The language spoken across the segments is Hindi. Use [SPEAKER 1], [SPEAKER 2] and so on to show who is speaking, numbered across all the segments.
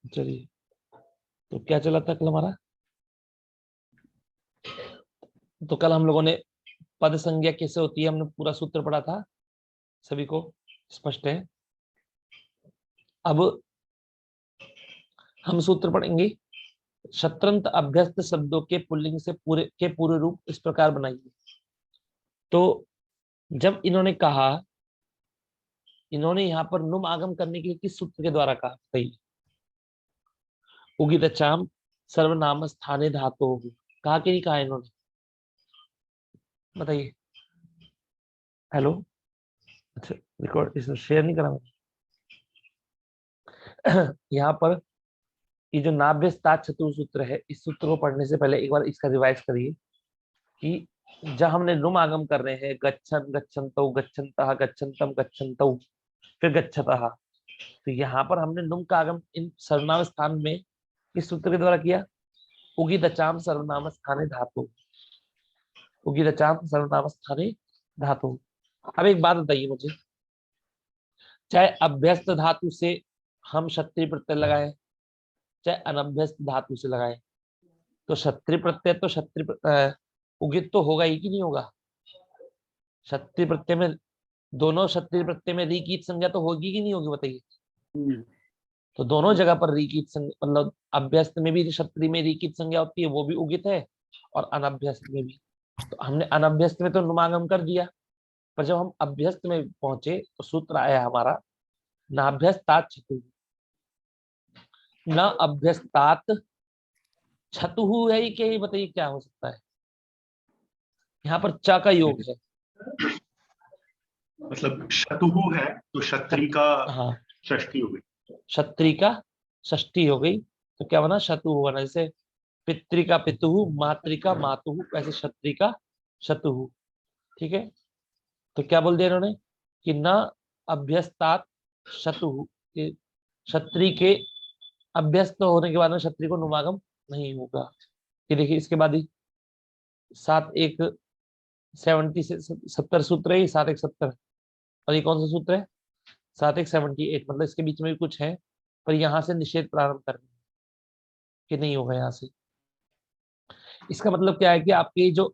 [SPEAKER 1] चलिए, तो क्या चला था कल हमारा? तो कल हम लोगों ने पद संज्ञा कैसे होती है हमने पूरा सूत्र पढ़ा था, सभी को स्पष्ट है। अब हम सूत्र पढ़ेंगे। शत्रंत अभ्यस्त शब्दों के पुल्लिंग से पूरे रूप इस प्रकार बनाइए। तो जब इन्होंने कहा, इन्होंने यहाँ पर नुम आगम करने के लिए किस सूत्र के द्वारा कहा? सही, उगितचाम सर्वनाम स्थाने धातो। कहा कि नहीं कहा इन्होंने? बताइए। हेलो, अच्छा रिकॉर्ड इसे शेयर नहीं करा मैंने। यहाँ पर ये जो नाभ्यस्तात चतुर सूत्र है, इस सूत्र को पढ़ने से पहले एक बार इसका रिवाइज करिए कि जब हमने नुम आगम कर रहे हैं, गच्छन गच्छन्तौ गच्छन्तः गच्छन्तम गच्छन्तौ फिर गच्छतः, तो यहाँ पर हमने नुम का आगम इन सर्वनाम स्थान में किस सूत्र के द्वारा किया? उगिदचाम सर्वनाम स्थाने धातु। उगिदचाम सर्वनाम स्थाने धातु। अब एक बात बताइए मुझे, चाहे अभ्यस्त धातु से हम क्षत्रिय प्रत्यय लगाए, चाहे अनभ्यस्त धातु से लगाए, तो क्षत्रिय प्रत्यय तो उगित तो होगा ही कि नहीं होगा? क्षत्रिय प्रत्यय में, दोनों क्षत्रिय प्रत्यय में रीकीट संज्ञा तो होगी कि नहीं होगी? बताइए। तो दोनों जगह पर रीकीट संज्ञा, मतलब अभ्यस्त में भी क्षत्रिय में रीकीट संज्ञा होती है, वो भी उगित है, और अनभ्यस्त में भी। तो हमने अनभ्यस्त में तो नुमागम कर दिया, पर जब हम अभ्यस्त में पहुंचे तो सूत्र आया हमारा नाभ्यस्तात छतु। न अभ्यस्तात छतु है ही क्या? ये बताइए क्या हो सकता है? यहाँ पर च का योग है,
[SPEAKER 2] मतलब शतुहु है तो क्षत्रि का
[SPEAKER 1] हाँ,
[SPEAKER 2] षष्ठी हो गई,
[SPEAKER 1] क्षत्रि का षष्ठी हो गई, तो क्या बना? शतु बना। जैसे पितृ का पितुहु, मातृ का मातुहु, वैसे क्षत्रि का शतुहु। ठीक है, तो क्या बोल दिया इन्होंने कि न अभ्यस्तात शतुहु, क्षत्रि के अभ्यस्त होने के बाद में क्षत्रि को नुमागम नहीं होगा। ये देखिए, इसके बाद ही 7 1 70 से 70 सूत्र है, 7 1 70, और ये कौन सा सूत्र है? 7 1 78। मतलब इसके बीच में भी कुछ है, पर यहाँ से निषेध प्रारंभ करना कि नहीं होगा यहाँ से। इसका मतलब क्या है कि आपके जो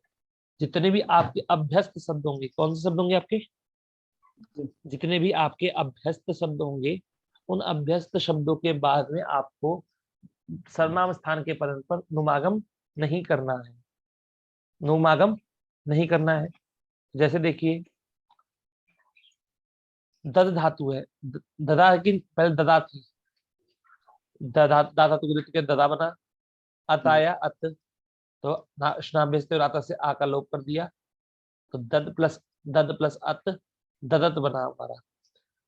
[SPEAKER 1] जितने भी आपके अभ्यस्त शब्द होंगे, कौन से शब्द होंगे आपके? जितने भी आपके अभ्यस्त शब्द होंगे, उन अभ्यस्त शब्दों के बाद में आपको सर्वनाम स्थान के पद पर नुमागम नहीं करना है। नुमागम नहीं करना है। जैसे देखिए, दद धातु है, ददा की पहले ददा थी, ददा धातु के ददा बना, अत आया अत, तो स्नाभ्यस्त से आ का लोप कर दिया, तो दद प्लस अत ददत बना हमारा।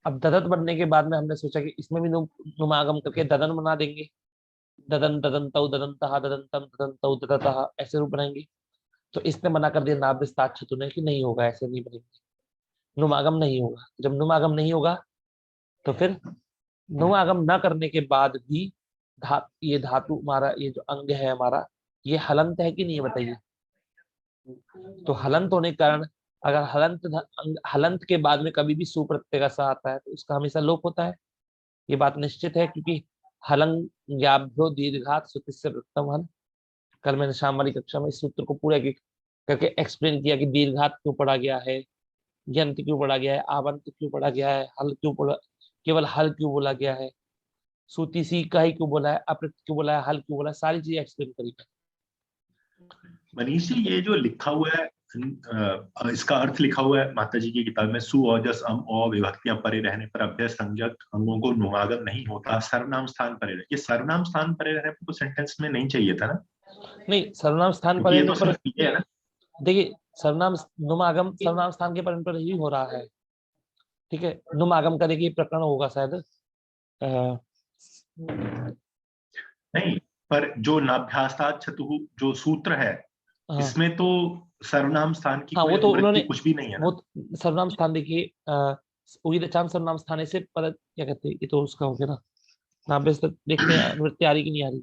[SPEAKER 1] अब ददत बनने के बाद में हमने सोचा कि इसमें भी नुमागम करके ददन बना देंगे। ददन ददंतौ ददंतः ददंतम ददंतौ ददतः, ऐसे रूप बनाएंगे। तो इसने मना कर दिया नाभ्यस्तात छतु ने कि नहीं होगा, ऐसे नहीं बनेंगे, नुमागम नहीं होगा। जब नुमागम नहीं होगा तो फिर नुमागम न करने के बाद भी ये धातु हमारा, ये जो अंग है हमारा, ये हलंत है कि नहीं है? बताइए। तो हलंत होने के कारण, अगर हलंत के बाद में कभी भी सुप्रत्यय का सा आता है तो उसका हमेशा लोप होता है। ये बात निश्चित है, क्योंकि हलंग्याभ्यो दीर्घात सुतिस्य प्रथम हल। कल मैंने शाम वाली कक्षा में इस सूत्र को पूरा करके एक्सप्लेन किया कि दीर्घात क्यों पढ़ा गया है, यंत क्यों पढ़ा गया है, आवंत क्यों पढ़ा गया है, हल क्यों पढ़ा, केवल हल क्यों बोला गया है, सूती सी का ही क्यों बोला है, अप्रत क्यों बोला है, हल क्यों बोला है, सारी चीजें एक्सप्लेन करी।
[SPEAKER 2] मनीष जी ये जो लिखा हुआ है इसका अर्थ लिखा हुआ है माता जी की किताब में, सु औजस अम औ विभक्तियां परे रहने पर अभ्यस्त संज्ञक अंगों को नुमागम नहीं होता, सर्वनाम स्थान परे रहे। ये सर्वनाम स्थान परे रहने पर तो सेंटेंस में नहीं चाहिए था ना?
[SPEAKER 1] नहीं, सर्वनाम स्थान पर
[SPEAKER 2] क्योंकि ये
[SPEAKER 1] रहने
[SPEAKER 2] तो
[SPEAKER 1] पर,
[SPEAKER 2] सिर्फ ये है ना।
[SPEAKER 1] देखिए, सर्वनाम नुमागम सर्वनाम स्थान के पर ही हो रहा है। ठीक है, नुमागम करने की प्रकरण होगा शायद।
[SPEAKER 2] नहीं, पर जो नाभ्यास्तात् छतुः जो सूत्र है,
[SPEAKER 1] हाँ
[SPEAKER 2] इसमें तो सर्वनाम स्थान की
[SPEAKER 1] हाँ,
[SPEAKER 2] कोई
[SPEAKER 1] वो तो
[SPEAKER 2] अनुवृत्ति
[SPEAKER 1] उन्होंने,
[SPEAKER 2] कुछ भी नहीं है
[SPEAKER 1] वो
[SPEAKER 2] ना।
[SPEAKER 1] सर्वनाम स्थान देखिए, उदितचाम सर्वनाम स्थान से पर क्या कहते हैं, ये तो उसका हो गया ना। नाभ्यस्त देखते हैं अनुवृत्ति आ रही कि नहीं आ रही।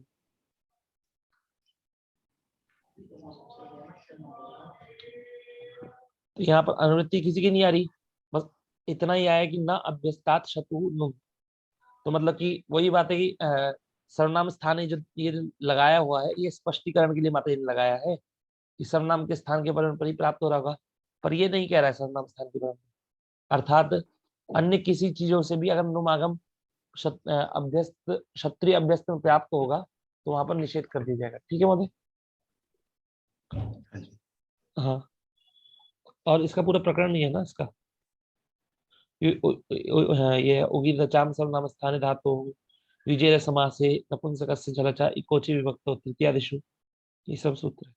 [SPEAKER 1] तो यहाँ पर अनुवृत्ति किसी की नहीं आ रही, बस इतना ही आया कि ना अभ्यस्तात शतु नुम। तो मतलब कि वही बात है कि सर्वनाम स्थान जो ये लगाया हुआ है, ये स्पष्टीकरण के लिए माता जी ने लगाया है कि सर्वनाम के स्थान के परिणाम पर ही प्राप्त हो रहा होगा, पर ये नहीं कह रहा है सर्वनाम स्थान के परिणाम, अर्थात अन्य किसी चीजों से भी अगर नुमागम अभ्यस्त क्षत्रिय अभ्यस्त में प्राप्त होगा तो वहां पर निषेध कर दिया जाएगा। ठीक है मोदी? हाँ, और इसका पूरा प्रकरण नहीं है ना इसका, ये उगीरचाम सर्वनाम स्थाने धातु विजय समासे नपुंसकस्य जलचा इकोची विभक्तो तृतीयादिषु, ये सब सूत्र है।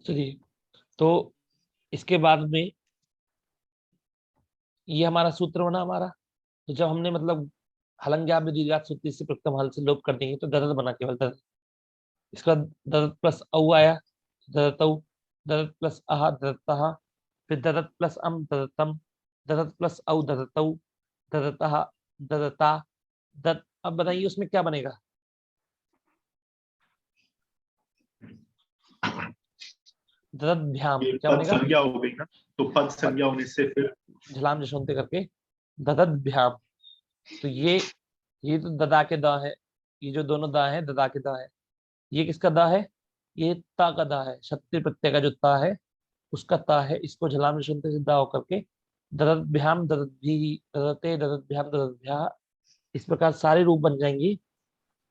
[SPEAKER 1] चलिए, तो इसके बाद में ये हमारा सूत्र बना हमारा। तो जब हमने मतलब हलंग्या में दीर्घात सूत्र से प्रथम हल से लोप कर देंगे तो ददत बना, केवल ददत। इसका ददत प्लस औ आया, ददतौ, ददत प्लस अह ददतः, फिर ददत प्लस अम ददतम, ददत प्लस औ ददतौ, ददतः ददता दत। अब बताइए उसमें क्या बनेगा? ददतभ्याम क्या
[SPEAKER 2] पद
[SPEAKER 1] बनेगा?
[SPEAKER 2] संज्ञा हो गई ना, तो पद संज्ञा होने से फिर
[SPEAKER 1] झलाम जशोंते करके ददतभ्याम। तो ये तो ददा के दा है, ये जो दोनों दा है ददा के दा है। ये किसका दा है? ये ता का दा है, क्षत्रिय प्रत्यय का जो ता है उसका ता है। इसको झलाम जशोंते से दा होकर के ददतभ्याम ददतभी ददते ददतभ्याम ददतभ्या, इस प्रकार सारे रूप बन जाएंगे।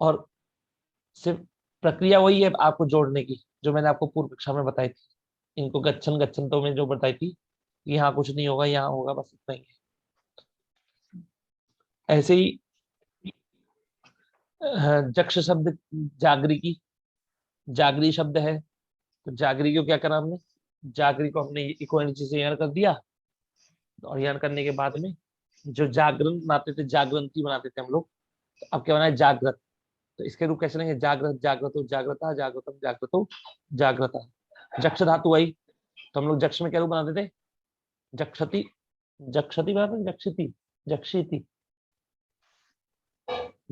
[SPEAKER 1] और सिर्फ प्रक्रिया वही है आपको जोड़ने की, जो मैंने आपको पूर्व कक्षा में बताई थी। इनको गच्छन गच्छन तो मैंने जो बताई थी, यहाँ कुछ नहीं होगा यहाँ होगा, बस इतना ही है। ऐसे ही जक्ष शब्द जागरी की, जागरी शब्द है, तो जागरी को क्या करा हमने? जागरी को हमने इको एनर्जी से यण कर दिया, और यण करने के बाद में जो जागरण बनाते थे, जागृति बनाते थे हम लोग, तो अब क्या बना है? जागृत। तो इसके रूप कैसे लेंगे? जागृत जागृतो जागृता जागृतम जागृतो जागृता। जक्ष धातु आई, तो हम लोग जक्ष में क्या रूप बनाते थे? जक्षति, जक्षति बनाते थे, जक्षिति, जक्षिति,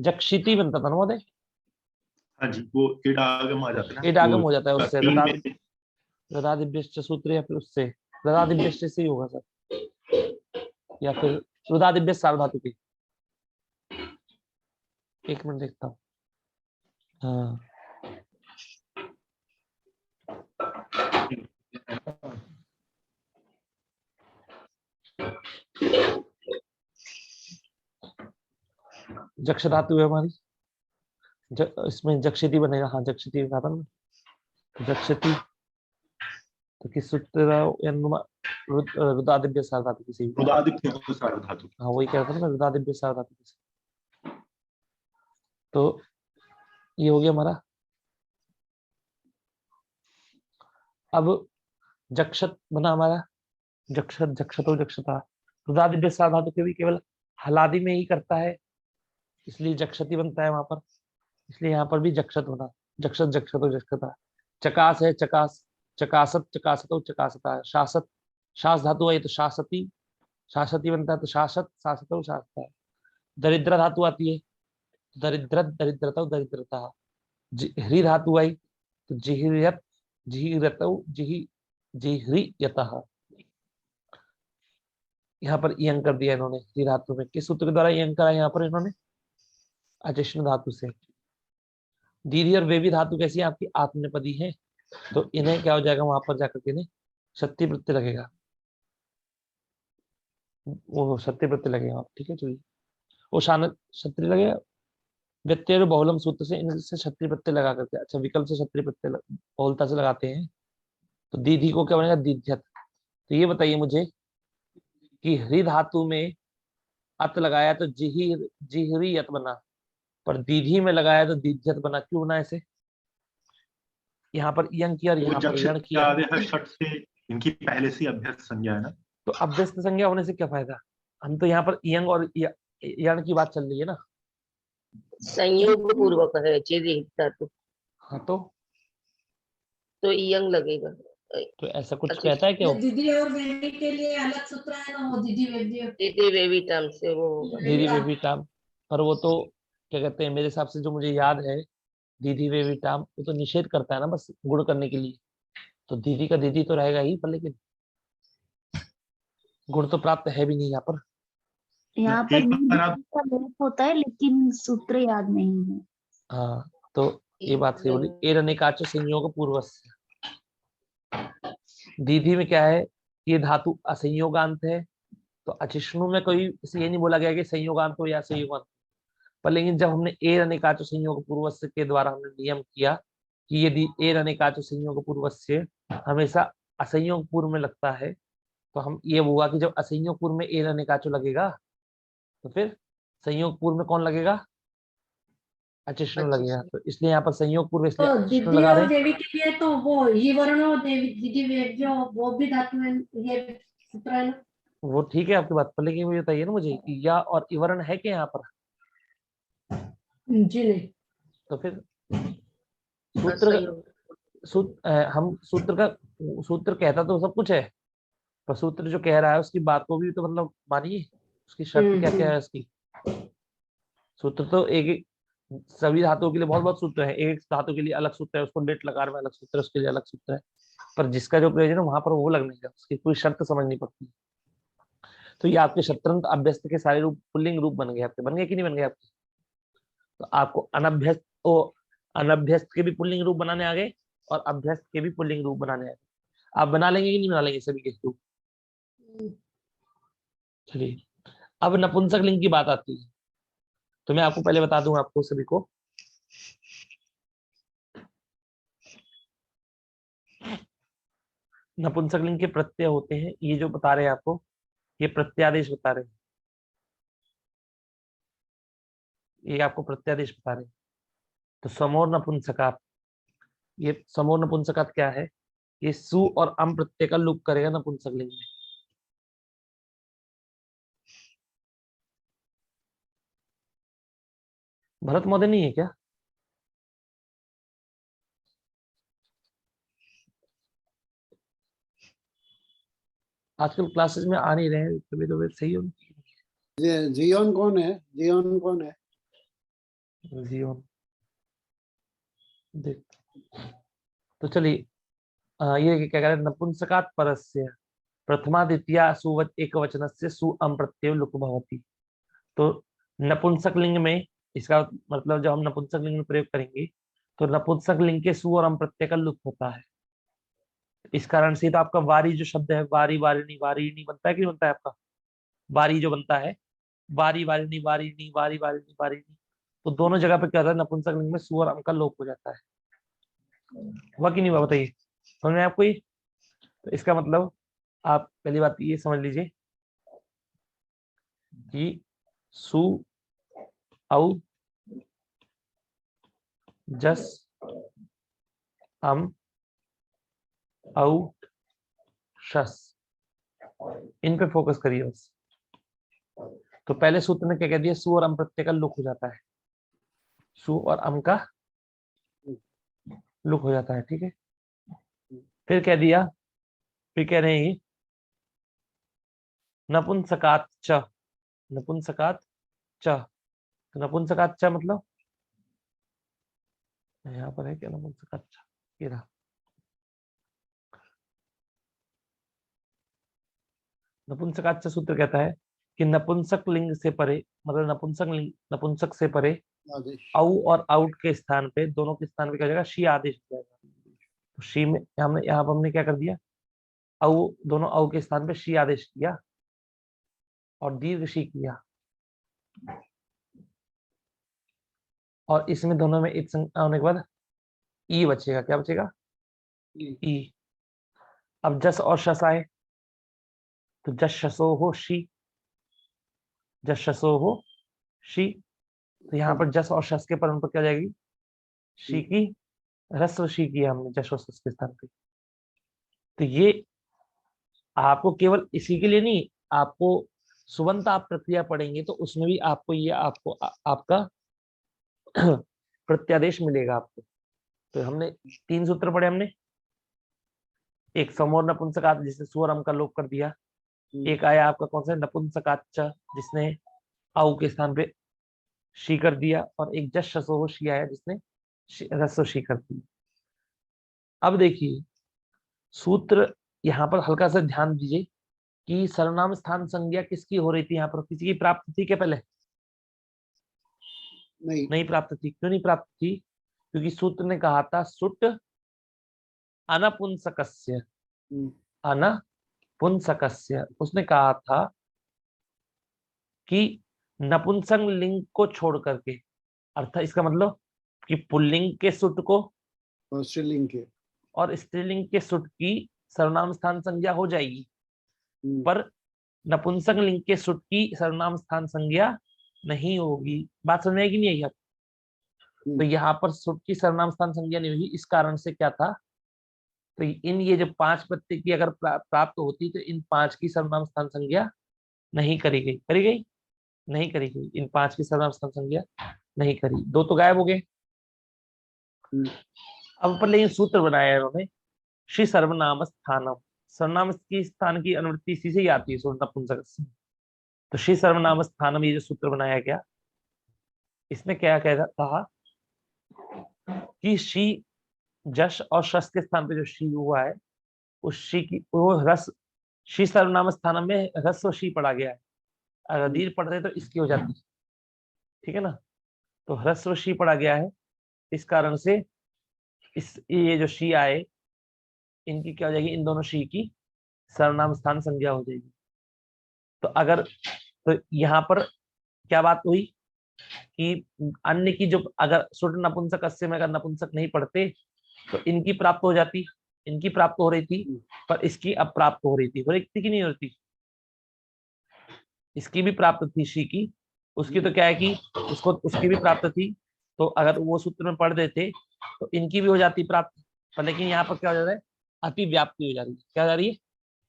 [SPEAKER 1] जक्षिति बनता था ना मोदे।
[SPEAKER 2] हाँ जी, वो इडागम आ जाता है ना,
[SPEAKER 1] इडागम
[SPEAKER 2] वो
[SPEAKER 1] हो जाता है उससे,
[SPEAKER 2] तीन में
[SPEAKER 1] रदादिभ्यश्च सूत्र, या फिर उससे रदादिभ्यश्च से ही होगा सर, या फिर रुदादिभ्य सार्वधातु की। एक मिनट देखता हूँ। हाँ, जक्ष धातु है हमारी, इसमें जक्षिति बनेगा। हाँ, जक्षिति कहा था ना, जक्षिति। तो किस सूत्र रुदादिभ्य सार्वधातु किसी भी।
[SPEAKER 2] रुदादित्य सार्वधातु।
[SPEAKER 1] हाँ, वही कह रहा था ना, रुदादिभ्य सार्वधातु किसी। तो ये हो गया हमारा। अब जक्षत बना हमारा, जक्षत जक्षतो जक्षता। रुदादिभ्य सार्वधातु के भी केवल हलादि में ही करता है, इसलिए जक्षति बनता है वहां पर, इसलिए यहाँ पर भी जक्षत बना। जक्षत जक्षतो जक्षता। चकास है, चकास, चकासत चकासतो चकासता। शासत, शास धातु है तो शासती, शासती बनता है, तो शासत शासतो शासता। दरिद्र धातु आती है, दरिद्र दरिद्रतो दरिद्रता। ह्री धातु आई तो जिह्रियत, जिह्रतो जिहि जिह्रियतः। यहाँ पर इयं कर दिया इन्होंने ह्री धातु में। किस सूत्र के द्वारा इयं करा यहाँ पर इन्होंने? अजश्न धातु से। दीदी और वेवी धातु कैसी है आपकी? आत्मनेपदी है, तो इन्हें क्या हो जाएगा? वहां पर जाकर के इन्हें सत्य प्रत्यय लगेगा, वो सत्य प्रत्यय लगेगा। ठीक है, चलिए, वो शान क्षत्रिय लगेगा। व्यत्यय और बहुलम सूत्र से इनसे क्षत्रिय प्रत्यय लगा करके, अच्छा विकल्प से क्षत्रिय प्रत्यय बहुलता से लगाते हैं, तो दीदी को क्या बनेगा? दीध्यत। तो ये बताइए मुझे कि हृ धातु में अत लगाया तो जिहरियत बना, पर दीधी में लगाया तो दीध्यत बना। क्यों बना ऐसे? यहाँ पर यंग किया और यहाँ पर यण किया,
[SPEAKER 2] षट से इनकी पहले से अभ्यस्त संज्ञा है ना,
[SPEAKER 1] तो अभ्यस्त संज्ञा होने से क्या फायदा? हम तो यहाँ पर यंग और यण की बात चल रही है ना।
[SPEAKER 3] संयोग पूर्वक है धातु,
[SPEAKER 1] हाँ,
[SPEAKER 3] तो इयंग लगेगा।
[SPEAKER 1] तो ऐसा कुछ कहता है क्या?
[SPEAKER 4] दीदी और बेबी के लिए अलग सूत्र है ना, वो दीदी
[SPEAKER 3] बेबी टर्म से वो होगा।
[SPEAKER 1] दीदी बेबी टाम, पर वो तो क्या कहते हैं, मेरे हिसाब से जो मुझे याद है, दीदी बेबी टाम वो तो निषेध करता है ना, बस गुण करने के लिए। तो दीदी का दीदी तो रहेगा ही, पर लेकिन गुण तो प्राप्त है भी नहीं यहाँ पर।
[SPEAKER 5] यहाँ पर
[SPEAKER 2] एक बार आप
[SPEAKER 5] का लेप होता है लेकिन सूत्र याद नहीं है।
[SPEAKER 1] हाँ, तो ये बात सही बोली। ए रनिकाचो संयोग पूर्वस्य। दीदी में क्या है, ये धातु असंयोगांत है, तो अचिष्णु में कोई ये नहीं बोला गया कि संयोगांत हो या संयोगांत, पर लेकिन जब हमने ए रनिकाचो संयोग पूर्वस्य के द्वारा हमने नियम किया कि यदि ए रनिकाचो संयोग पूर्वस्य हमेशा असंयोग पूर्व में लगता है, तो हम ये हुआ कि जब असंयोग पूर्व में ए रनिकाचो लगेगा तो फिर संयोग पूर्व में कौन लगेगा, अचिष्णु लगेगा। तो इसलिए यहाँ पर संयोग पूर्व इसलिए
[SPEAKER 4] तो
[SPEAKER 1] अचिष्णु
[SPEAKER 4] दीदी
[SPEAKER 1] लगा
[SPEAKER 4] और
[SPEAKER 1] रहे।
[SPEAKER 4] देवी के लिए तो वो ही वर्ण और देवी दीदी जो वो भी धातु है, ये सूत्र है ना।
[SPEAKER 1] वो ठीक है आपकी बात पर, लेकिन मुझे बताइए ना मुझे कि या और इवरण है क्या यहाँ पर,
[SPEAKER 4] जी नहीं।
[SPEAKER 1] तो फिर सूत्र हम सूत्र कहता तो सब कुछ है, पर सूत्र जो कह रहा है उसकी बात को भी तो मतलब मानिए, उसकी शर्त क्या क्या है उसकी। सूत्र तो एक एक सभी धातुओं के लिए बहुत बहुत सूत्र है, एक धातु के लिए अलग सूत्र है, उसको डेट लगा में अलग सूत्र है, उसके लिए अलग सूत्र है, पर जिसका जो प्रयोजन है वहां पर वो लगने का, उसकी कोई शर्त समझनी पड़ती है। तो ये आपके शत्रंत अभ्यस्त के सारे रूप पुल्लिंग रूप बन गए आपके, बन गए कि नहीं बन गए आपके। तो आपको अनभ्यस्त के भी पुल्लिंग रूप बनाने आ गए और अभ्यस्त के भी पुल्लिंग रूप बनाने आ गए। आप बना लेंगे कि नहीं बना लेंगे सभी के रूप। चलिए, अब नपुंसक लिंग की बात आती है, तो मैं आपको पहले बता दूं आपको सभी को, नपुंसक लिंग के प्रत्यय होते हैं, ये जो बता रहे हैं आपको, ये प्रत्यादेश बता रहे हैं, ये आपको प्रत्यादेश बता रहे हैं। तो समोर नपुंसकात, ये समोर नपुंसकात क्या है, ये सु और अम प्रत्यय का लुप करेगा नपुंसक लिंग में। भरत महोदय नहीं है क्या। आजकल क्लासेस में आ नहीं रहे हैं, कभी तो सही हो।
[SPEAKER 6] जियोन कौन है, जियोन कौन है।
[SPEAKER 1] जीवन देख, तो चलिए ये क्या कह रहे हैं, नपुंसकात परस्य प्रथमा द्वितीया सुवच एक वचन से सु अम प्रत्यय लुक भवति। तो नपुंसक लिंग में इसका मतलब जब हम नपुंसक लिंग में प्रयोग करेंगे तो नपुंसक लिंग के सु और अम प्रत्यय का लुक होता है। इस कारण से तो आपका वारी जो शब्द है, वारी वारिणी वारिणी बनता है कि नहीं बनता है आपका, वारी जो बनता है, वारी वारिणी वारिणी वारी वारिणी वारिणी, तो दोनों जगह पे क्या होता है, नपुंसक लिंग में सु और अम का लोप हो जाता है। हुआ कि नहीं हुआ बताइए, समझ में आपको ये। तो इसका मतलब आप पहली बात ये समझ लीजिए कि सु औ जस अम औ शस, इन पे फोकस करिए बस। तो पहले सूत्र ने क्या कह दिया, सु और अम प्रत्यय का लुक हो जाता है, सु और अम का लुक हो जाता है, ठीक है। फिर कह दिया, फिर कह रहे हैं नपुंसकात च, नपुंसकात च, तो नपुंसकात च मतलब यहाँ पर है क्या, नपुंसकात च, ये रहा। नपुंसकात च सूत्र कहता है कि नपुंसक लिंग से परे, मतलब नपुंसक लिंग, नपुंसक से परे
[SPEAKER 6] आदेश।
[SPEAKER 1] औ और आउट के स्थान पे, दोनों के स्थान पे क्या हो जाएगा, शी आदेश हो जाएगा। तो शी में हमने यहाँ पर हमने क्या कर दिया, औ, दोनों औ के स्थान पे शी आदेश किया और दीर्घ शी किया, और इसमें दोनों में एक संख्या होने के बाद ई बचेगा, क्या बचेगा, ई। अब जस और शस आए, तो जस शसो हो शी, जस शसो हो शी, तो यहाँ पर जस और शस के परम पर क्या जाएगी, शी की, रस्व शी किया हमने जस और शस के स्थान पे। तो ये आपको केवल इसी के लिए नहीं, आपको सुबंत आप प्रक्रिया पढ़ेंगे तो उसमें भी आपको ये आपका प्रत्यादेश मिलेगा आपको। तो हमने 3 सूत्र पढ़े हमने, एक समोर नपुंसकात जिसने सुअर अम का लोप कर दिया, एक आया आपका कौन सा नपुंसकाच्च जिसने औ के स्थान पे शी कर दिया, और एक जस शसो शी आया जिसने रस्व शी कर दी। अब देखिए सूत्र, यहाँ पर हल्का सा ध्यान दीजिए कि सर्वनाम स्थान संज्ञा किसकी हो रही थी यहाँ पर? किसी की प्राप्त थी क्या पहले?
[SPEAKER 6] नहीं,
[SPEAKER 1] नहीं प्राप्त थी। क्यों नहीं प्राप्त थी? क्योंकि सूत्र ने कहा था सुट अनपुंसकस्य,
[SPEAKER 6] हम्म,
[SPEAKER 1] अनपुंसकस्य। उसने कहा था कि नपुंसक लिंग को छोड़ करके, अर्थात इसका मतलब कि पुल्लिंग के सुट को
[SPEAKER 6] और स्त्रीलिंग के।
[SPEAKER 1] और स्त्रीलिंग के सुट की सर्वनाम स्थान संज्ञा हो जाएगी, पर नपुंसक लिंग के सुट की सर्वनाम स्थान संज्ञा नहीं होगी। बात समझ में आएगी नहीं आई? तो यहाँ पर सुट की सर्वनाम स्थान संज्ञा नहीं होगी। इस कारण से क्या था, तो इन ये जो 5 प्रत्यय की अगर प्राप्त होती तो इन 5 की सर्वनाम स्थान संज्ञा नहीं करी गई। करी गई? नहीं करी गई। इन 5 की सर्वनाम स्थान संज्ञा नहीं करी। 2 तो गायब हो गए। अब पर लेकिन सूत्र बनाया इन्होंने, श्री सर्वनाम स्थानम। सर्वनाम की स्थान की अनुवृत्ति इसी से ही आती है, नपुंसक से। तो श्री सर्वनाम स्थानम, ये जो सूत्र बनाया गया, इसमें क्या कहा कि श्री जश और शस के स्थान पे जो शी हुआ है, उस शी की वो रस, शी सर्वनाम स्थान में रस्व शी पढ़ा गया है। अगर दीर्घ पढ़ते तो इसकी हो जाती, ठीक है ना? तो ह्रस्व शी पढ़ा गया है, इस कारण से इस ये जो शी आए, इनकी क्या हो जाएगी? इन दोनों शी की सर्वनाम स्थान संज्ञा हो जाएगी। तो अगर तो यहाँ पर क्या बात हुई कि अन्य की जो, अगर सुट नपुंसक अस्य में अगर नपुंसक नहीं पढ़ते तो इनकी प्राप्त हो जाती, इनकी प्राप्त हो रही थी, पर इसकी अप्राप्त हो रही थी। हो रही थी कि नहीं हो रही थी? इसकी भी प्राप्त थी शी की, उसकी तो क्या है कि उसको उसकी भी प्राप्त थी, तो अगर वो सूत्र में पढ़ देते तो इनकी भी हो जाती प्राप्त। पर लेकिन यहाँ पर क्या हो जा रहा है? अतिव्याप्ति हो जा रही है। क्या हो जा रही है?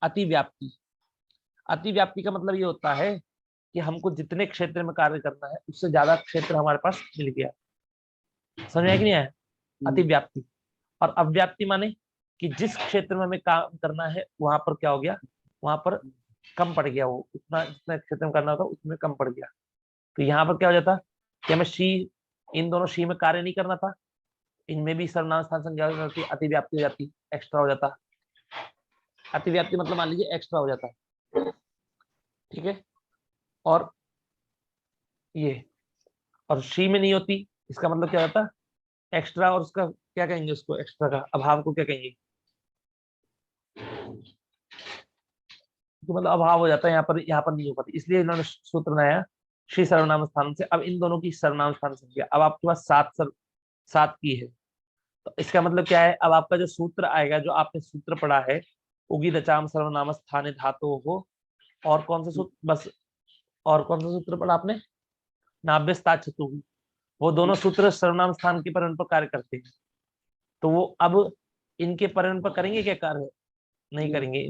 [SPEAKER 1] अतिव्याप्ति। अतिव्याप्ति का मतलब ये होता है कि हमको जितने क्षेत्र में कार्य करना है उससे ज्यादा क्षेत्र हमारे पास मिल गया। समझ में आया कि नहीं आया? अतिव्याप्ति। और अव्याप्ति माने कि जिस क्षेत्र में हमें काम करना है वहां पर क्या हो गया? वहां पर कम पड़ गया, वो उतना जितना क्षेत्र में करना होता उसमें कम पड़ गया। तो यहाँ पर क्या हो जाता कि हमें शी, इन दोनों शी में कार्य नहीं करना था, इनमें भी सर्वनाम स्थान संज्ञा हो जाती, अतिव्याप्ति हो जाती, एक्स्ट्रा हो जाता। अतिव्याप्ति मतलब मान लीजिए एक्स्ट्रा हो जाता, ठीक है? और ये और शी में नहीं होती, इसका मतलब क्या होता? एक्स्ट्रा। और उसका क्या कहेंगे? उसको एक्स्ट्रा का अभाव को क्या कहेंगे? तो मतलब अभाव हो जाता है, यहाँ पर नहीं हो पाती। इसलिए इन्होंने सूत्र बनाया श्री सर्वनाम स्थान से। अब इन दोनों की सर्वनाम स्थान संख्या अब आपके पास 7 की है। तो इसका मतलब क्या है? अब आपका जो सूत्र आएगा, जो आपने सूत्र पढ़ा है, उगी दचाम सर्वनाम स्थाने धातु हो, और कौन सा सूत्र? बस और कौन सा सूत्र पढ़ा आपने? नाभ्यस्ता चतु। वो दोनों सूत्र सर्वनाम स्थान के परिणाम पर कार्य करते हैं। तो वो अब इनके परिणाम पर करेंगे क्या कार्य? नहीं करेंगे।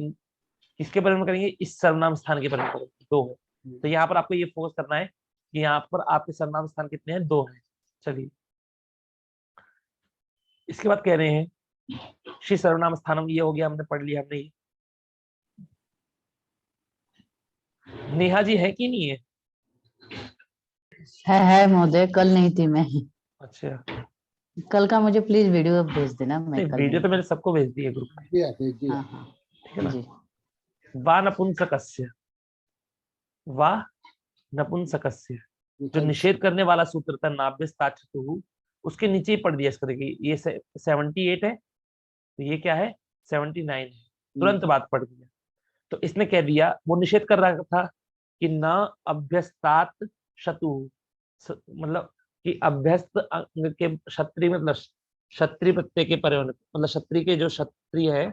[SPEAKER 1] किसके बारे में करेंगे? इस सर्वनाम स्थान के बारे में करेंगे। 2 है। तो यहाँ पर आपको ये फोकस करना है कि यहाँ पर आपके सर्वनाम स्थान कितने हैं? 2 हैं। चलिए, इसके बाद कह रहे हैं श्री सर्वनाम स्थानम, ये हो गया, हमने पढ़ लिया। हमने नेहा जी है कि नहीं है?
[SPEAKER 7] है महोदय, कल नहीं थी मैं।
[SPEAKER 1] अच्छा,
[SPEAKER 7] कल का मुझे प्लीज वीडियो भेज देना। मैं कल
[SPEAKER 1] वीडियो तो मैंने सबको भेज दी है ग्रुप में।
[SPEAKER 7] हाँ हाँ
[SPEAKER 1] ठीक है ना?
[SPEAKER 7] जी।
[SPEAKER 1] वा नपुंसकस्य, वा नपुंसकस्य, जो निषेध करने वाला सूत्र था नाभ्यस्ताचतुः, उसके नीचे ही पढ़ दिया इसको। देखिए, ये 78 है, तो ये क्या है? 79 है। तुरंत बात पढ़ दिया। तो इसने कह दिया, वो निषेध कर रहा था कि न अभ्यस्तात शतु, मतलब कि अभ्यस्त अंग के क्षत्रिय, मतलब क्षत्रिय प्रत्यय के परिवर्तन, मतलब क्षत्रिय के जो क्षत्रिय है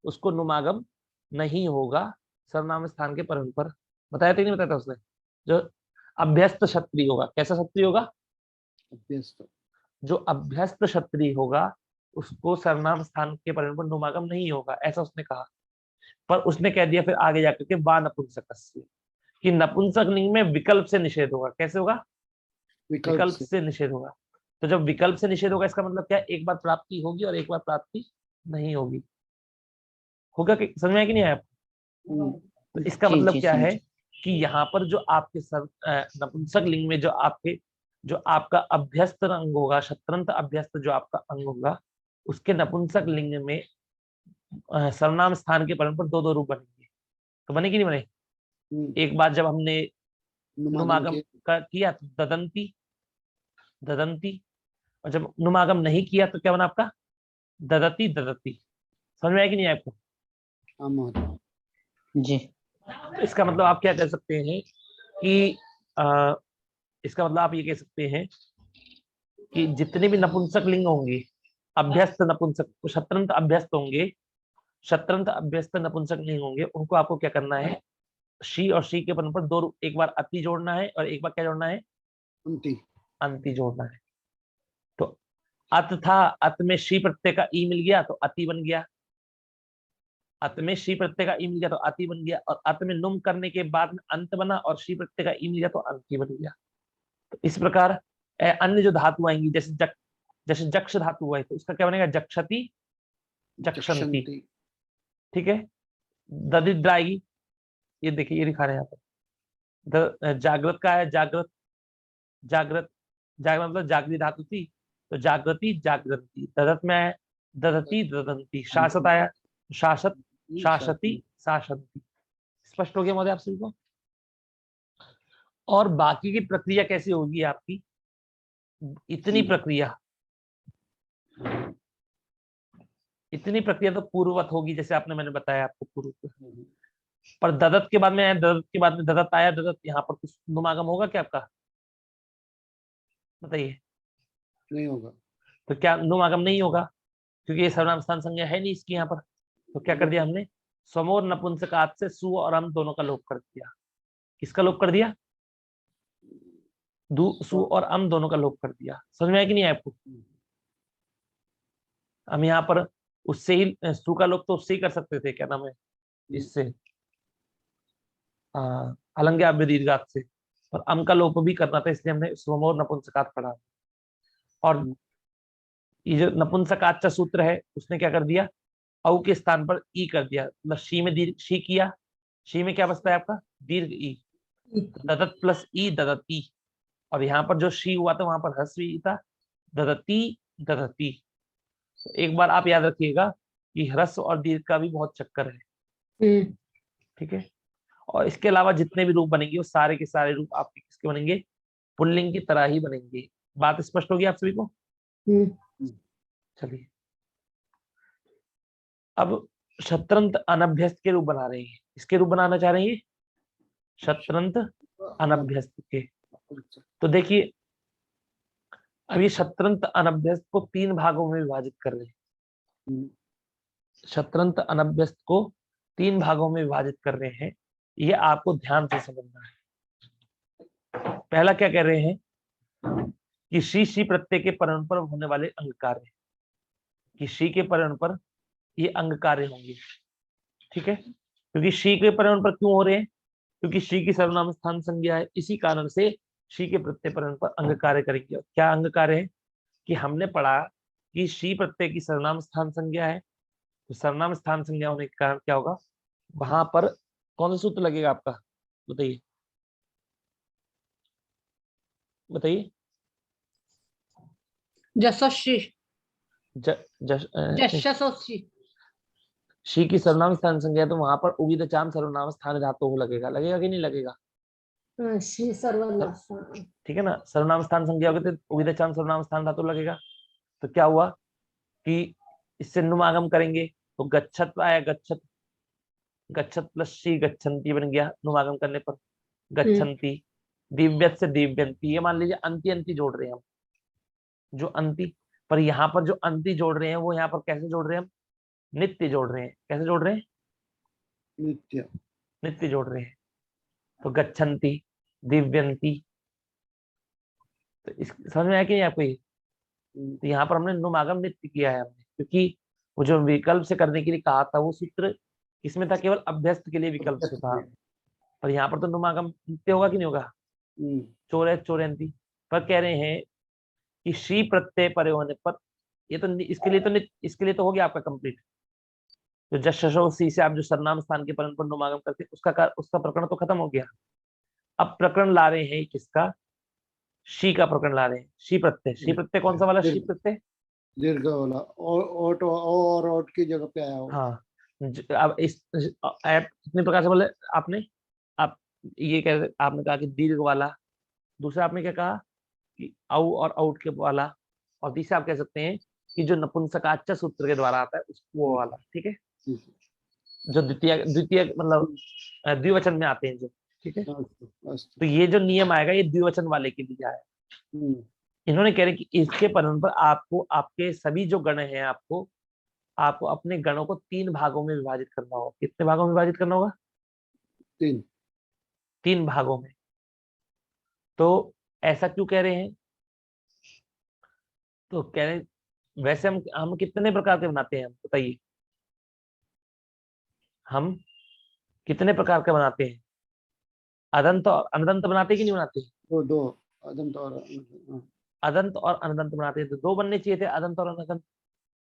[SPEAKER 1] उसको नुमागम नहीं होगा सर्वनाम स्थान के परिवर्तन पर। बताया था नहीं बताया था उसने? जो अभ्यस्त क्षत्रिय होगा, कैसा क्षत्रिय होगा? जो अभ्यस्त क्षत्रिय होगा उसको सर्वनाम स्थान के परिवर्तन पर नुमागम नहीं होगा, ऐसा उसने कहा। पर उसने कह दिया फिर आगे जाकर के वा नपुंसकस्य, कि नपुंसक लिंग में विकल्प से निषेध होगा। कैसे होगा? विकल्प से निषेध होगा। तो जब विकल्प से निषेध होगा, इसका मतलब क्या? एक बार प्राप्ति होगी और एक बार प्राप्ति नहीं होगी। होगा कि समझ में आया कि नहीं आया? तो इसका मतलब क्या है कि यहाँ पर जो आपके नपुंसक लिंग में जो आपका अभ्यस्त अंग होगा, शत्रंत अभ्यस्त जो आपका अंग होगा, उसके नपुंसक लिंग में सर्वनाम स्थान के परिणाम पर 2 रूप बनेंगे। तो बने कि नहीं बने? एक बार जब हमने नुमागम किया तो ददंती, ददंती, और जब नुमागम नहीं किया तो क्या बना आपका? ददती, ददती। समझ में आया कि नहीं आपको?
[SPEAKER 6] हाँ महोदय।
[SPEAKER 7] जी।
[SPEAKER 1] इसका मतलब आप क्या कह सकते हैं कि इसका मतलब आप ये कह सकते हैं कि जितने भी नपुंसक लिंग होंगे, अभ्यस्त नपुंसक, शत्रंत अभ्यस्त होंगे, शत्रंत अभ्यस्त नपुंसक लिंग होंगे, उनको आपको क्या करना है? शी और शी के पद पर दो, एक बार अति जोड़ना है और एक बार क्या जोड़ना है? अंति जोड़ना है। तो अत था, अत में शी प्रत्यय का ई मिल गया तो अति बन गया, अत में शी प्रत्यय का ई मिल गया तो अति बन गया, और अत में नुम करने के बाद में अंत बना और शी प्रत्यय का ई मिल गया तो अंति बन गया। तो इस प्रकार अन्य जो धातु आएंगी, जैसे जक्ष धातु हुआ है तो इसका क्या बनेगा? जक्षति, जक्षंती। ठीक है। दरिद्र आएगी, ये देखिए ये दिखा रहे हैं यहाँ पर। जागृत का है, जागृत, जागृत, जागृत मतलब जागृत धातु थी तो जागृति, जागृति। ददत में आया ददती, ददंती। शासत आया, शासत, शासती, शासंती। स्पष्ट हो गया महोदय आप सभी को? और बाकी की प्रक्रिया कैसी होगी आपकी? इतनी प्रक्रिया तो पूर्ववत होगी, जैसे आपने मैंने बताया आपको पूर्व। पर ददत के बाद में आया, ददत के बाद में ददत आया, ददत, यहाँ पर कुछ नुमागम होगा क्या आपका? बताइए।
[SPEAKER 6] नहीं होगा।
[SPEAKER 1] तो क्या नुमागम नहीं होगा? क्योंकि ये सर्वनाम स्थान संज्ञा है नहीं इसकी यहाँ पर। तो क्या कर दिया हमने? समोर नपुंसकात से सु और अम दोनों का लोप कर दिया। किसका लोप कर दिया? सु और अम दोनों का लोप कर दिया। समझ में आया कि नहीं आपको? हम यहाँ पर उससे ही सु का लोप तो उससे ही कर सकते थे, क्या नाम है, इससे अलंग्या दीर्घात से, और अम का लोप भी करना था, इसलिए हमने समोर नपुंसकात पढ़ा। और ये जो नपुंसकात सूत्र है उसने क्या कर दिया? औ के स्थान पर ई कर दिया, मतलब शी में दीर्घ शी किया, शी में क्या बचता है आपका? दीर्घ ई, ददत प्लस ई, ददती। और यहाँ पर जो शी हुआ था वहां पर ह्रस्व ई था, ददती, ददती। तो एक बार आप याद रखिएगा कि ह्रस्व और दीर्घ का भी बहुत चक्कर है। ठीक है। और इसके अलावा जितने भी रूप बनेंगे वो सारे के सारे रूप आपके किसके बनेंगे? पुल्लिंग की तरह ही बनेंगे। बात स्पष्ट होगी आप सभी को? चलिए, अब शत्रंत अनभ्यस्त के रूप बना रहे हैं। इसके रूप बनाना चाह रहे हैं शत्रंत अनभ्यस्त के। तो देखिए, अब ये शत्रंत अनभ्यस्त को 3 भागों में विभाजित कर रहे हैं। शत्रंत अनभ्यस्त को 3 भागों में विभाजित कर रहे हैं, ये आपको ध्यान से समझना है। पहला क्या कह रहे हैं कि शी प्रत्यय के परण पर होने वाले अंग कार्य, कि शी के परण पर ये अंग कार्य होंगे। ठीक है। क्योंकि शी के परण पर क्यों हो रहे हैं? क्योंकि शी की सर्वनाम स्थान संज्ञा है, इसी कारण से शी के प्रत्यय परण पर अंग कार्य करेंगे। क्या अंग कार्य है? कि हमने पढ़ा कि शी प्रत्यय की सर्वनाम स्थान संज्ञा है, तो सर्वनाम स्थान संज्ञा होने के कारण क्या होगा? वहां पर कौन सा सूत्र लगेगा आपका? बताइए, बताइए।
[SPEAKER 4] जसोश्री,
[SPEAKER 1] जशोश्री। शी की सर्वनाम स्थान संज्ञा है, तो वहां पर उगिदचाम सर्वनाम स्थान धातु लगेगा। लगेगा कि नहीं लगेगा?
[SPEAKER 4] श्री सर्वनाम स्थान।
[SPEAKER 1] ठीक है ना। सर्वनाम स्थान संज्ञा होगी तो उगिदचाम सर्वनाम स्थान धातु लगेगा। तो क्या हुआ कि इससे नुमागम करेंगे तो गच्छत आया, गच्छत, गच्छत प्लस शी गच्छन्ति बन गया नुमागम करने पर, गच्छन्ति। दिव्यत से दिव्यंती, ये मान लीजिए अंति अंति जोड़ रहे हैं हम, जो अंति, पर यहाँ पर जो अंति जोड़ रहे हैं वो यहाँ पर कैसे जोड़ रहे हैं हम? नित्य जोड़ रहे हैं। कैसे जोड़ रहे हैं?
[SPEAKER 6] नित्य,
[SPEAKER 1] नित्य जोड़ रहे हैं। तो गच्छन्ति, दिव्यंती। तो इस समझ में आया कि नहीं आपको? ये तो यहाँ पर हमने नुमागम नित्य किया है हमने, क्योंकि वो जो विकल्प से करने के लिए कहा था वो सूत्र किसमें था? केवल अभ्यस्त के लिए विकल्प से था। पर यहाँ पर तो नुमागम नित्य होगा कि नहीं होगा? चोरे चोरंती। पर कह रहे हैं कि शी प्रत्यय परे होने पर, ये तो इसके लिए तो हो गया आपका कंप्लीट। जो जशो सी से आप जो सर्वनाम स्थान के परण पर नुमागम करते उसका प्रकरण तो खत्म हो गया। अब प्रकरण ला रहे हैं किसका? शी का प्रकरण ला रहे हैं। शी प्रत्यय, शी प्रत्यय कौन सा वाला? शी प्रत्यय
[SPEAKER 6] दीर्घ वाला, और ओट की जगह पे आया हो।
[SPEAKER 1] हाँ, अब इस ऐप कितने प्रकार से बोले आपने? आप ये कह रहे, आपने कहा कि दीर्घ वाला, दूसरा आपने क्या कहा कि औ और औट के वाला, और तीसरा आप कह सकते हैं कि जो नपुंसकाच्च सूत्र के द्वारा आता है वो वाला, ठीक है, जो द्वितीय द्वितीय मतलब द्विवचन में आते हैं जो, ठीक है।
[SPEAKER 6] अस्तु अस्तु।
[SPEAKER 1] तो ये जो नियम आएगा ये द्विवचन वाले के लिए आया।
[SPEAKER 6] हम्म,
[SPEAKER 1] इन्होंने कह रहे कि इसके परिणाम पर आपको आपके सभी जो गण हैं आपको अपने गणों को 3 भागों में विभाजित करना होगा। कितने भागों में विभाजित करना होगा?
[SPEAKER 6] 3।
[SPEAKER 1] 3 भागों में। तो ऐसा क्यों कह रहे हैं? तो कह रहे हैं, वैसे हम कितने प्रकार के बनाते हैं, बताइए, हम कितने प्रकार के बनाते हैं? अदंत और अनदंत बनाते हैं कि नहीं बनाते?
[SPEAKER 6] दो अदंत और हाँ,
[SPEAKER 1] अदंत और अनदंत बनाते हैं, तो 2 बनने चाहिए थे, अदंत और अनदंत।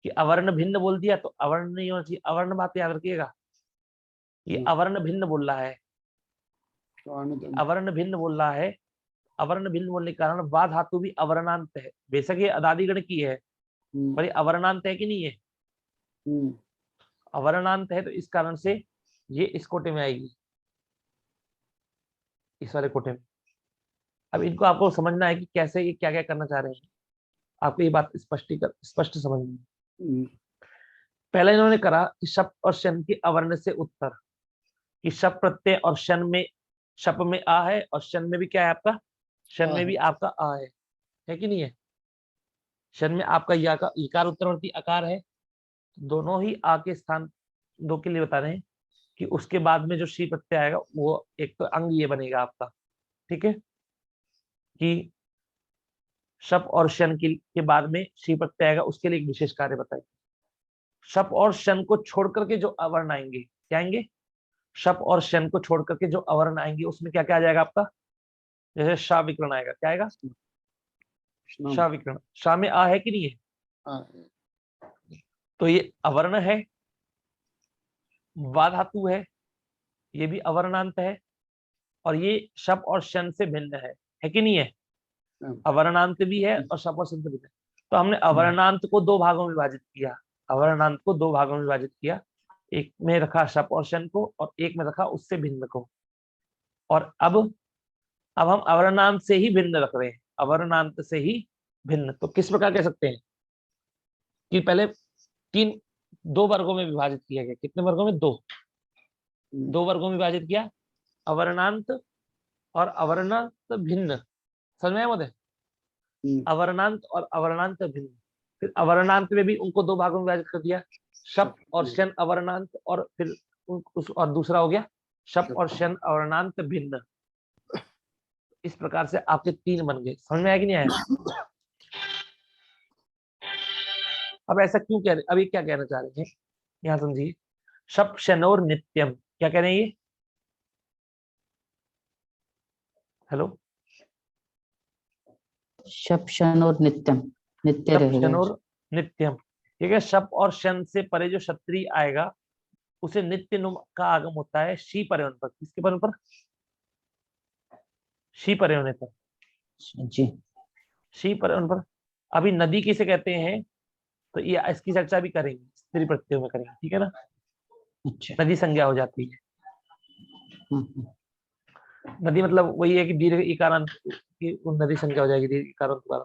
[SPEAKER 1] कि अवर्ण भिन्न बोल दिया तो अवर्ण नहीं होना चाहिए, अवर्ण बात याद रखिएगा, ये
[SPEAKER 6] हाँ।
[SPEAKER 1] अवर्ण भिन्न बोल रहा है,
[SPEAKER 6] तो अनदंत।
[SPEAKER 1] अवर्ण भिन्न बोल रहा है। अवर्ण भिन्न बोलने के कारण वा धातु भी अवर्णांत है, बेशक ये अदादिगण की है
[SPEAKER 6] हम्म,
[SPEAKER 1] पर ये अवर्णांत है कि नहीं है?
[SPEAKER 6] हम्म,
[SPEAKER 1] अवर्णांत है, तो इस कारण से ये इस कोटे में आएगी, इस वाले कोटे में। अब इनको आपको समझना है कि कैसे ये क्या क्या करना चाह रहे हैं, आपको ये बात स्पष्ट समझनी है।
[SPEAKER 6] हम्म,
[SPEAKER 1] पहले इन्होंने करा कि शप और शन के अवर्ण से उत्तर, कि शप प्रत्यय और शन में, शप में आ है और शन में भी क्या है आपका, शन में भी आपका आ है कि नहीं है? शन में आपका इकार उत्तरवर्ती आकार है, दोनों ही आ के स्थान दो के लिए बता रहे हैं कि उसके बाद में जो शी प्रत्यय आएगा वो एक तो अंग ये बनेगा आपका, ठीक है, कि शप और शन के बाद में शी प्रत्यय आएगा, उसके लिए एक विशेष कार्य बताइए। शप और शन को छोड़ करके जो अवर्ण आएंगे, क्या आएंगे? शप और शन को छोड़ करके जो अवर्ण आएंगे उसमें क्या क्या आ जाएगा आपका? जैसे शा विकर्ण आएगा, क्या आएगा?
[SPEAKER 6] स्नान।
[SPEAKER 1] शा विकर्ण। शा में आ है कि नहीं है?
[SPEAKER 6] हाँ,
[SPEAKER 1] तो ये अवर्ण है, वा धातु है, ये भी अवर्णांत है, और ये शप और शन से भिन्न है कि नहीं है?
[SPEAKER 6] हाँ।
[SPEAKER 1] अवर्णांत भी है और शप और शन से भिन्न है। तो हमने अवर्णांत को 2 भागों में विभाजित किया, अवर्णांत को 2 भागों में विभाजित किया, एक में रखा शप और शन को और एक में रखा उससे भिन्न को। और अब हम अवर्णांत से ही भिन्न रख रहे हैं, अवर्णांत से ही भिन्न। तो किस प्रकार कह सकते हैं कि पहले 2 वर्गों में विभाजित किया गया। कितने वर्गों में? 2 वर्गों में विभाजित किया, अवर्णांत और अवर्णांत भिन्न। समझ में आया मुझे? अवर्णांत और अवर्णांत भिन्न। फिर अवर्णांत में भी उनको 2 भागों में विभाजित कर दिया, शप और शन अवर्णांत, और फिर और दूसरा हो गया शप और शन अवर्णांत भिन्न। इस प्रकार से आपके 3 बन गए। समझ में आया कि नहीं आया? अब ऐसा क्यों कह रहे, अब ये क्या कहना चाह रहे हैं यहाँ समझिए। शप शनोर नित्यम, क्या कह रहे हैं ये? हेलो,
[SPEAKER 7] शप शन और नित्यम, नित्य
[SPEAKER 1] शप
[SPEAKER 7] रहेगा।
[SPEAKER 1] शन और नित्यम, ठीक है। शप और शन से परे जो क्षत्रिय आएगा उसे नित्य नुम का आगम होता है शी परे पर। किसके परे पर? शी परे होने पर,
[SPEAKER 7] जी।
[SPEAKER 1] शी परे पर। अभी नदी किसे कहते हैं तो ये इसकी चर्चा भी करेंगे, स्त्री प्रत्ययों में करेंगे, ठीक है ना।
[SPEAKER 7] अच्छा।
[SPEAKER 1] नदी संज्ञा हो जाती है।
[SPEAKER 7] हम्म,
[SPEAKER 1] नदी मतलब वही है कि दीर्घ इकारांत की नदी संज्ञा हो जाएगी, दीर्घ इकारांत द्वारा।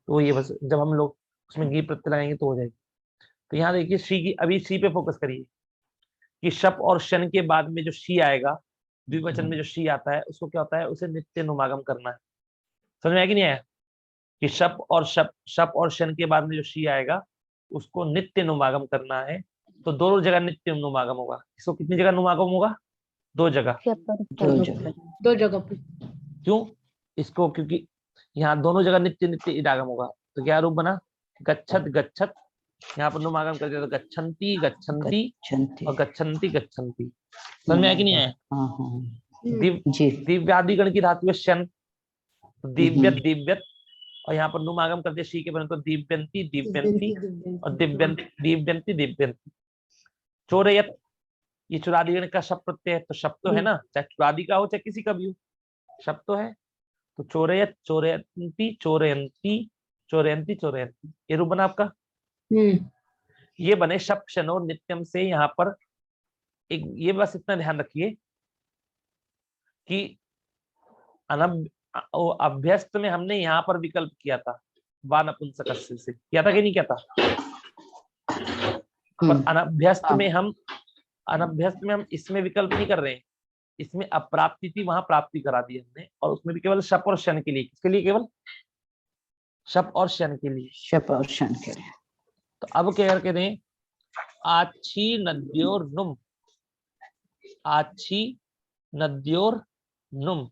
[SPEAKER 1] तो ये बस जब हम लोग उसमें गी प्रत्यय लगाएंगे तो हो जाएगी। तो यहाँ देखिए शी की, अभी शी पे फोकस करिए कि शप और शन के बाद में जो शी आएगा, द्विवचन में जो शी आता है उसको क्या होता है, उसे नित्य नुमागम करना है। समझ में आया कि नहीं आया? कि शप और शन के बाद में जो शी आएगा उसको नित्य नुमागम करना है। तो दोनों जगह नित्य नुमागम होगा। इसको कितनी जगह नुमागम होगा? 2 जगह।
[SPEAKER 4] दो जगह पे।
[SPEAKER 1] क्यों? इसको क्योंकि यहाँ दोनों जगह नित्य नित्य इडागम होगा। तो क्या रूप बना? गच्छत गच्छत, यहाँ पर नुमागम कर दिया तो गच्छन्ति गच्छन्ति
[SPEAKER 7] गच्छन्ति।
[SPEAKER 1] और गच्छन्ति गच्छन्ति। समझ में आया कि नहीं आया?
[SPEAKER 7] हाँ हाँ जी।
[SPEAKER 1] दिव्यादिगण की धातु है शन, दिव्यत दिव्यत, और यहाँ पर नुमागम कर दिया शी के बने तो दिव्यंती दिव्यंती और दिव्यंती दिव्यंती। चोरयत, ये चुरादिगण का शब्द प्रत्यय है, तो शब्द तो है ना, चाहे चुरादि का हो चाहे किसी का भी हो, शब्द तो है। तो चोरयत चोरयंती चोरयंती चोरयंती चोरयंती, ये रूप बना आपका। ये बने शप शनो नित्यम से। यहाँ पर एक ये बस इतना ध्यान रखिए कि अभ्यस्त में हमने यहाँ पर विकल्प किया था, वानपुंसकस्य से किया था कि नहीं किया था? पर अनभ्यस्त में हम इसमें विकल्प नहीं कर रहे हैं, इसमें अप्राप्ति थी, वहां प्राप्ति करा दी हमने, और उसमें भी केवल शप और शन के लिए। किसके लिए? केवल शप और शन के लिए।
[SPEAKER 7] शप और शन के लिए।
[SPEAKER 1] तो अब क्या करके दें? आछी नद्योर नुम, आछी नद्योर नुम।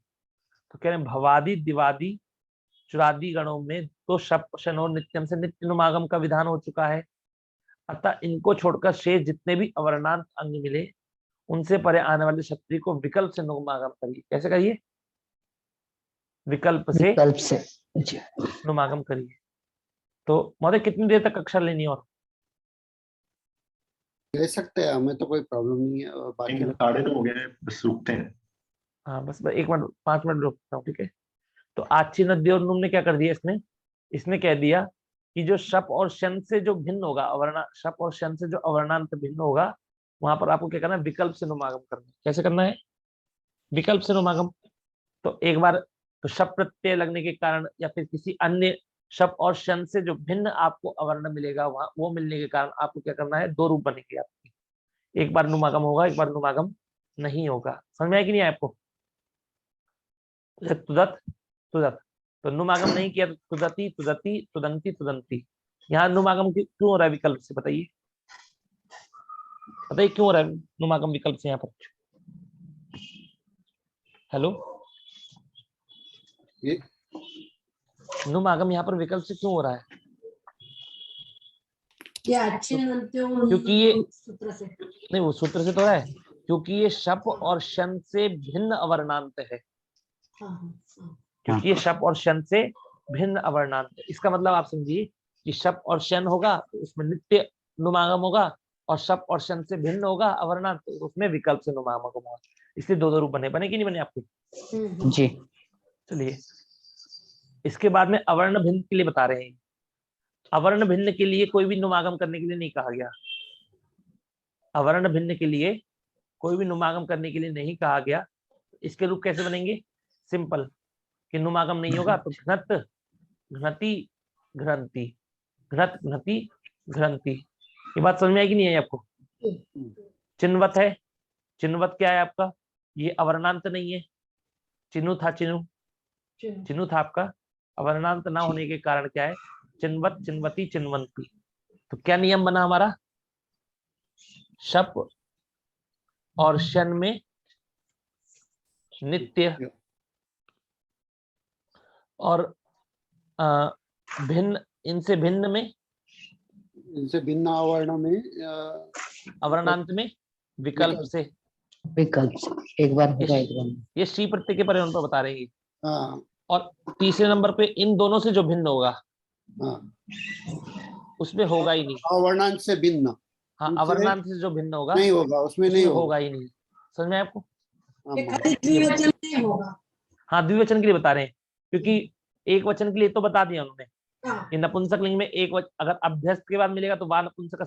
[SPEAKER 1] तो कह रहे हैं भवादि दिवादि चुरादि गणों में तो शप शन और नित्यम से नित्य नुमागम का विधान हो चुका है। अतः इनको छोड़कर शेष जितने भी अवर्णांत अंग मिले उनसे परे आने वाले क्षत्रिय को विकल्प से नुमागम करिए। कैसे करिए? विकल्प से नुमागम करिए। तो महोदय कितनी देर तक कक्षा लेनी है? और
[SPEAKER 6] ले सकते हैं, हमें तो कोई प्रॉब्लम नहीं है। और बाकी
[SPEAKER 2] 9:30 हो गए, बस रुकते हैं।
[SPEAKER 1] हाँ बस 1 मिनट 5 मिनट रुकता हूँ, ठीक है। तो आच्छी नद्य और नुम ने क्या कर दिया? इसने कह दिया कि जो शप और शन से जो भिन्न होगा, शप और शन से जो अवर्णांत भिन्न होगा, वहां पर आपको क्या करना है? विकल्प से नुमागम करना है। कैसे करना है? विकल्प से नुमागम। तो एक बार तो शप प्रत्यय लगने के कारण या फिर किसी अन्य शप और शन से जो भिन्न आपको अवर्ण मिलेगा, वहां वो मिलने के कारण आपको क्या करना है? 2 रूप बनेंगे आपके, एक बार नुमागम होगा, एक बार नुमागम नहीं होगा। समझ में आया कि नहीं आया आपको? तुदत तुदत, तो नुमागम नहीं किया तो तुदती तुदती तुदंती तुदंती। यहाँ नुमागम क्यों हो रहा है विकल्प से? बताइए क्यों हो रहा है नुमागम विकल्प से यहाँ पर? हेलो, नुमागम यहाँ पर विकल्प से क्यों हो रहा है? क्योंकि ये
[SPEAKER 4] सूत्र से
[SPEAKER 1] नहीं, वो सूत्र से तो है, क्योंकि ये शप और शन से भिन्न अवर्णांत है। क्योंकि ये शप और शन से भिन्न अवर्णांत है, इसका मतलब आप समझिए कि शप और शन होगा तो उसमें नित्य नुमागम होगा, और शप और शन से भिन्न होगा अवर्णांत तो उसमें विकल्प से नुमागम होगा। इसलिए 2 रूप बने कि नहीं बने आपके?
[SPEAKER 7] जी।
[SPEAKER 1] चलिए इसके बाद में अवर्ण भिन्न के लिए बता रहे हैं। अवर्ण भिन्न के लिए कोई भी नुमागम करने के लिए नहीं कहा गया। अवर्ण भिन्न के लिए कोई भी नुमागम करने के लिए नहीं कहा गया। इसके रूप कैसे बनेंगे? सिंपल, कि नुमागम नहीं होगा तो घ्नत घ्नति घ्रंति, घ्नत घ्नति घ्रंति। ये बात समझ में आई कि नहीं आई आपको? चिन्वत है, चिन्वत क्या है आपका? ये अवर्णांत नहीं है। चिन्नु था, चिन्नु था आपका, अवर्णांत ना होने के कारण क्या है? चिन्वत चिन्वती चिन्वंती। तो क्या नियम बना हमारा? शप और शन में नित्य, और भिन्न, इनसे भिन्न में,
[SPEAKER 6] इनसे भिन्न अवर्ण में
[SPEAKER 1] अवर्णांत में विकल्प से।
[SPEAKER 7] विकल्प से एक बार होगा, एक बार नहीं।
[SPEAKER 1] ये श्री प्रत्यय के परिणाम पर बता रहे हैं।
[SPEAKER 6] हाँ,
[SPEAKER 1] और तीसरे नंबर पे इन दोनों से जो भिन्न होगा
[SPEAKER 6] हाँ,
[SPEAKER 1] उसमें होगा ही नहीं।
[SPEAKER 6] अवर्णांत से भिन्न,
[SPEAKER 1] हाँ, अवर्णांत से जो भिन्न होगा
[SPEAKER 6] नहीं होगा, उसमें नहीं
[SPEAKER 1] होगा ही नहीं। समझ में आया आपको?
[SPEAKER 4] द्विवचन नहीं होगा।
[SPEAKER 1] हाँ, द्विवचन के लिए बता रहे हैं, क्योंकि एक वचन के लिए तो बता दिया उन्होंने कि नपुंसक लिंग में एक अगर अभ्यस्त के बाद मिलेगा तो वान नपुंसक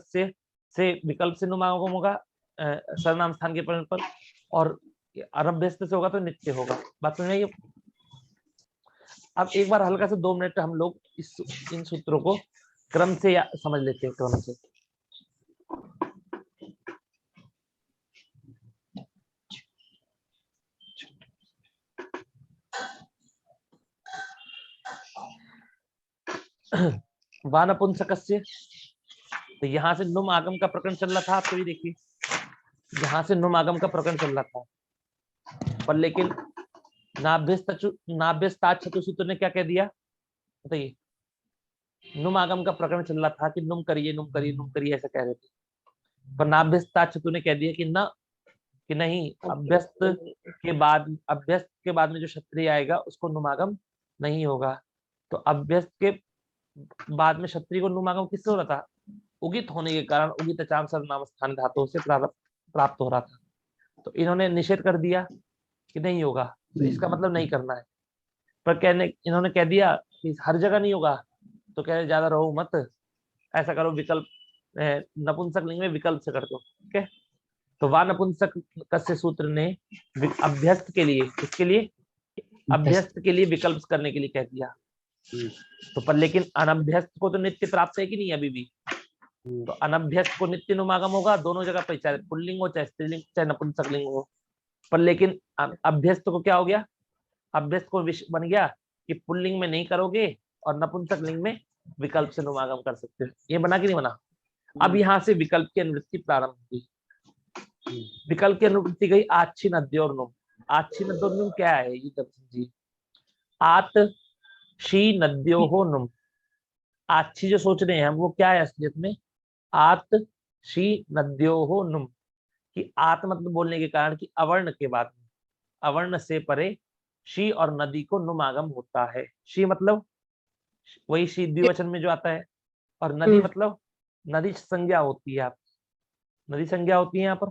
[SPEAKER 1] से विकल्प से नुमागम होगा सर्वनाम स्थान के पर, और अनभ्यस्त से होगा तो नित्य होगा। बात समझ में आई? अब एक बार हल्का से 2 मिनट हम लोग इन सूत्रों को क्रम से समझ लेते हैं, क्रम से। वानपुंसकस्य, तो यहाँ से नुम आगम का प्रकरण चल रहा था। आप तो ये देखिए, यहाँ से नुम आगम का प्रकरण चल रहा था, पर लेकिन नाभ्यस्ताच्छ चतुसूत्र ने क्या कह दिया? बताइए। नुम आगम का प्रकरण चल रहा था कि नुम करिए नुम करिए नुम करिए ऐसा कह रहे थे, पर नाभ्यस्ताच्छ ने कह दिया कि नहीं, अभ्यस्त के बाद में जो क्षत्रिय आएगा उसको नुमागम नहीं होगा। तो अभ्यस्त के बाद में क्षत्रिय को नुमागम किससे हो रहा था? उगित होने के कारण, उगित चाम सर्वनाम स्थान धातुओं से प्राप्त हो रहा था। तो इन्होंने निषेध कर दिया कि नहीं होगा, तो इसका मतलब नहीं करना है। पर इन्होंने कह दिया कि हर जगह नहीं होगा, तो कह रहे ज्यादा रहो मत, ऐसा करो विकल्प नपुंसक लिंग में विकल्प से कर दो। ठीक है, तो वा नपुंसक कस्य सूत्र ने अभ्यस्त के लिए, किसके लिए, अभ्यस्त के लिए विकल्प करने के लिए कह दिया। तो पर लेकिन अनभ्यस्त को तो नित्य प्राप्त है कि नहीं अभी भी, तो अनभ्यस्त को नित्य नुमागम होगा दोनों जगह पे, चाहे पुल्लिंग हो चाहे स्त्रीलिंग चाहे नपुंसक लिंग हो। पर लेकिन अभ्यस्त को क्या हो गया, अभ्यस्त को बन गया कि पुल्लिंग में नहीं करोगे और नपुंसक लिंग में विकल्प से नुमागम कर सकते हो। ये बना कि नहीं बना। अब यहाँ से विकल्प की अनुवृत्ति प्रारंभ हुई। विकल्प की अनुवृत्ति गई आच्छी नद्योर्नुम। आच्छी नद्योर्नुम क्या है ये दर्शन जी, आत शी नद्यो हो नुम। आच्छी जो सोच रहे हैं हम वो क्या है असलियत में, आत शी नद्यो हो नुम, कि आत मतलब बोलने के कारण कि अवर्ण के बाद में, अवर्ण से परे शी और नदी को नुमागम होता है। शी मतलब वही शी द्विवचन में जो आता है, और नदी मतलब नदी संज्ञा होती है, आप नदी संज्ञा होती है यहाँ पर।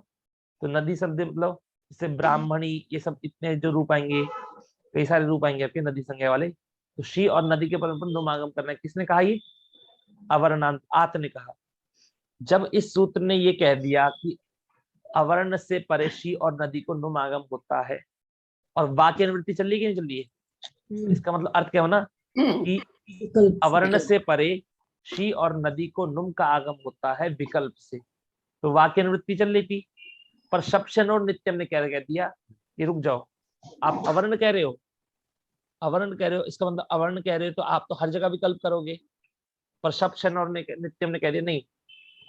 [SPEAKER 1] तो नदी शब्द मतलब जैसे ब्राह्मणी, ये सब इतने जो रूप आएंगे, कई सारे रूप आएंगे आपके नदी संज्ञा वाले। तो शी और नदी के पद पर नुमागम करना है, किसने कहा ये, अवर्णांत आत ने कहा। जब इस सूत्र ने ये कह दिया कि अवर्ण से परे शी और नदी को नुमागम होता है, और वाक्य निवृत्ति चल रही कि नहीं चल रही है, इसका मतलब अर्थ क्या होना कि अवर्ण से परे शी और नदी को नुम का आगम होता है विकल्प से। तो वाक्य निवृत्ति चल रही थी, पर शब्शन और नित्यम ने क्या कह दिया, ये रुक जाओ, आप अवर्ण कह रहे हो, अवर्ण कह रहे हो, इसका मतलब अवर्ण कह रहे हो तो आप तो हर जगह विकल्प करोगे। पर शब्शन और नित्यम ने कह दिया नहीं,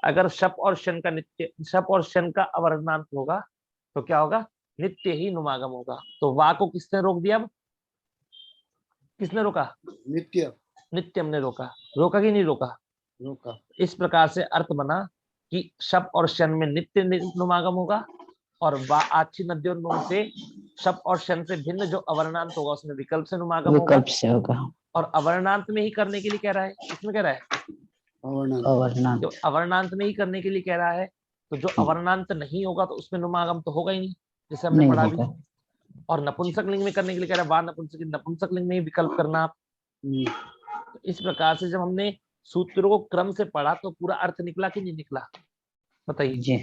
[SPEAKER 1] अगर शप और शन का नित्य, शप और शन का अवर्णांत होगा तो क्या होगा, नित्य ही नुमागम होगा। तो वा को किसने रोक दिया, अब किसने रोका,
[SPEAKER 6] नित्य
[SPEAKER 1] नित्यम ने रोका। रोका कि नहीं रोका,
[SPEAKER 6] रोका।
[SPEAKER 1] इस प्रकार से अर्थ बना कि शप और शन में नित्य नुमागम होगा, और वा आच्छी नद्योर्नुम से शप और शन से भिन्न जो अवर्णांत होगा उसमें विकल्प से नुमागम होगा।
[SPEAKER 7] विकल्प से होगा।
[SPEAKER 1] और अवर्णांत में ही करने के लिए कह रहा है, इसमें कह रहा है
[SPEAKER 6] अवर्णांत।
[SPEAKER 7] अवर्णांत।
[SPEAKER 1] जो अवर्णांत में ही करने के लिए कह रहा है, तो जो अवर्णांत नहीं होगा तो उसमें नुमागम तो होगा ही नहीं, जैसे हमने
[SPEAKER 7] नहीं
[SPEAKER 1] पढ़ा भी।
[SPEAKER 7] होगा।
[SPEAKER 1] और नपुंसक लिंग में करने के लिए कह रहा है वा नपुंसक, नपुंसक लिंग में ही विकल्प करना आप। तो इस प्रकार से जब हमने सूत्रों को क्रम से पढ़ा तो पूरा अर्थ निकला कि नहीं निकला, बताइए।
[SPEAKER 7] जी।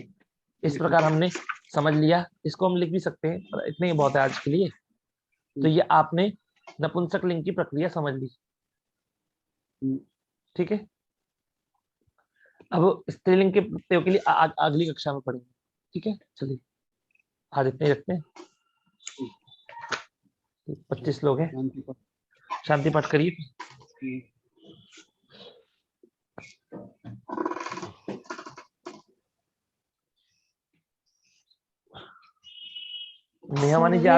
[SPEAKER 1] इस प्रकार हमने समझ लिया, इसको हम लिख भी सकते हैं पर इतने ही बहुत है आज के लिए। तो ये आपने नपुंसक लिंग की प्रक्रिया समझ ली, ठीक है। अब स्त्रीलिंग के प्रत्ययों के लिए अगली कक्षा में पढ़ेंगे, ठीक है। चलिए आज इतने ही रखते हैं, 25 लोग हैं, शांति पाठ करिए। नेहा मानी जी आप